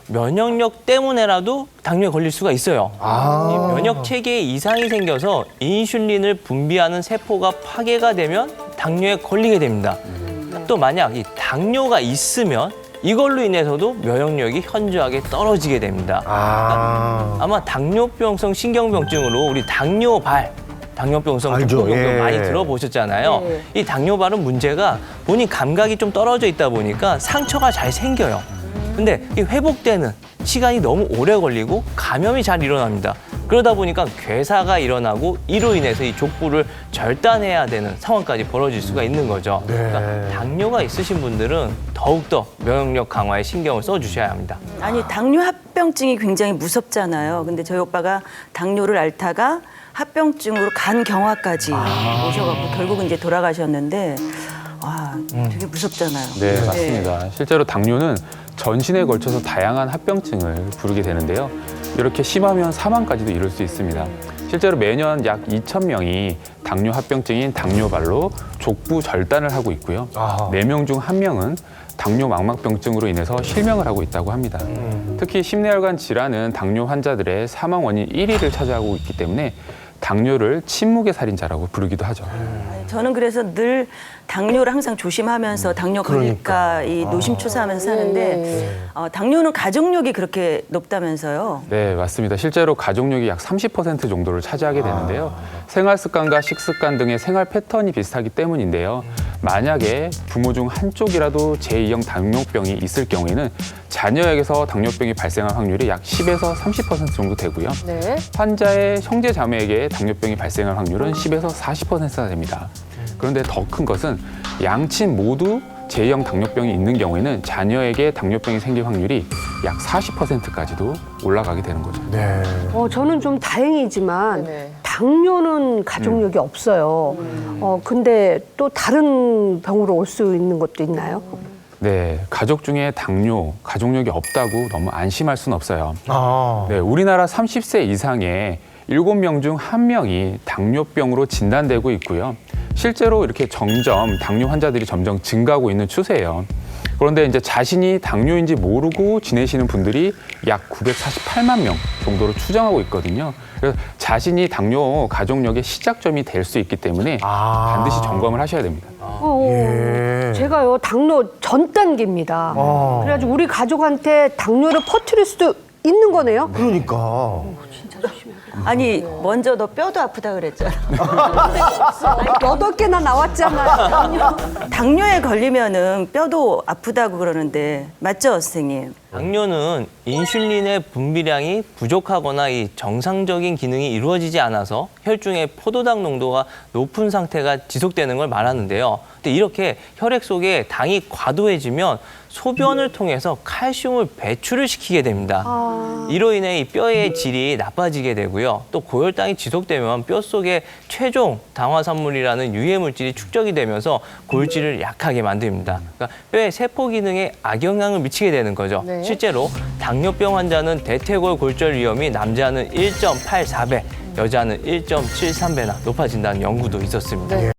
면역력 때문에라도 당뇨에 걸릴 수가 있어요. 이 면역 체계에 이상이 생겨서 인슐린을 분비하는 세포가 파괴가 되면 당뇨에 걸리게 됩니다. 또 만약 이 당뇨가 있으면 이걸로 인해서도 면역력이 현저하게 떨어지게 됩니다. 아마 당뇨병성 신경병증으로 우리 당뇨병성 알죠. 족저병도 예. 많이 들어보셨잖아요. 네. 이 당뇨발은 문제가 본인 감각이 좀 떨어져 있다 보니까 상처가 잘 생겨요. 근데 이 회복되는 시간이 너무 오래 걸리고 감염이 잘 일어납니다. 그러다 보니까 괴사가 일어나고 이로 인해서 이 족부를 절단해야 되는 상황까지 벌어질 수가 있는 거죠. 그러니까 당뇨가 있으신 분들은 더욱더 면역력 강화에 신경을 써주셔야 합니다. 아니 당뇨 합병증이 굉장히 무섭잖아요. 근데 저희 오빠가 당뇨를 앓다가 합병증으로 간 경화까지 오셔갖고 결국은 이제 돌아가셨는데 와 되게 무섭잖아요. 네, 맞습니다. 실제로 당뇨는 전신에 걸쳐서 다양한 합병증을 부르게 되는데요. 이렇게 심하면 사망까지도 이를 수 있습니다. 실제로 매년 약 2,000명이 당뇨 합병증인 당뇨발로 족부 절단을 하고 있고요. 4명 중 1명은 당뇨 망막병증으로 인해서 실명을 하고 있다고 합니다. 특히 심내혈관 질환은 당뇨 환자들의 사망 원인 1위를 차지하고 있기 때문에 당뇨를 침묵의 살인자라고 부르기도 하죠. 저는 그래서 늘 당뇨를 항상 조심하면서 당뇨 걸릴까 이 노심초사하면서 사는데 당뇨는 가족력이 그렇게 높다면서요. 네, 맞습니다. 실제로 가족력이 약 30% 정도를 차지하게 되는데요. 생활 습관과 식습관 등의 생활 패턴이 비슷하기 때문인데요. 만약에 부모 중 한쪽이라도 제2형 당뇨병이 있을 경우에는 자녀에게서 당뇨병이 발생할 확률이 약 10에서 30% 정도 되고요. 네. 환자의 형제 자매에게 당뇨병이 발생할 확률은 10에서 40%가 됩니다. 그런데 더 큰 것은 양친 모두 제2형 당뇨병이 있는 경우에는 자녀에게 당뇨병이 생길 확률이 약 40%까지도 올라가게 되는 거죠. 저는 좀 다행이지만 네네. 당뇨는 가족력이 없어요. 근데 또 다른 병으로 올 수 있는 것도 있나요? 네, 가족 중에 당뇨, 가족력이 없다고 너무 안심할 수는 없어요. 네, 우리나라 30세 이상의 7명 중 1명이 당뇨병으로 진단되고 있고요. 실제로 이렇게 점점 당뇨 환자들이 점점 증가하고 있는 추세예요. 그런데 이제 자신이 당뇨인지 모르고 지내시는 분들이 약 948만 명 정도로 추정하고 있거든요. 그래서 자신이 당뇨 가족력의 시작점이 될 수 있기 때문에 반드시 점검을 하셔야 됩니다. 제가요 당뇨 전 단계입니다. 그래가지고 우리 가족한테 당뇨를 퍼뜨릴 수도 있는 거네요. 그러니까. 아니 먼저 너 뼈도 아프다 그랬잖아. 8개나 나왔잖아요. 당뇨에 걸리면은 뼈도 아프다고 그러는데 맞죠, 선생님? 당뇨는 인슐린의 분비량이 부족하거나 이 정상적인 기능이 이루어지지 않아서 혈중의 포도당 농도가 높은 상태가 지속되는 걸 말하는데요. 근데 이렇게 혈액 속에 당이 과도해지면 소변을 통해서 칼슘을 배출을 시키게 됩니다. 이로 인해 이 뼈의 질이 나빠지게 되고요. 또 고혈당이 지속되면 뼈 속에 최종 당화산물이라는 유해 물질이 축적이 되면서 골질을 약하게 만듭니다. 그러니까 뼈의 세포 기능에 악영향을 미치게 되는 거죠. 네. 실제로 당뇨병 환자는 대퇴골 골절 위험이 남자는 1.84배, 여자는 1.73배나 높아진다는 연구도 있었습니다. 네.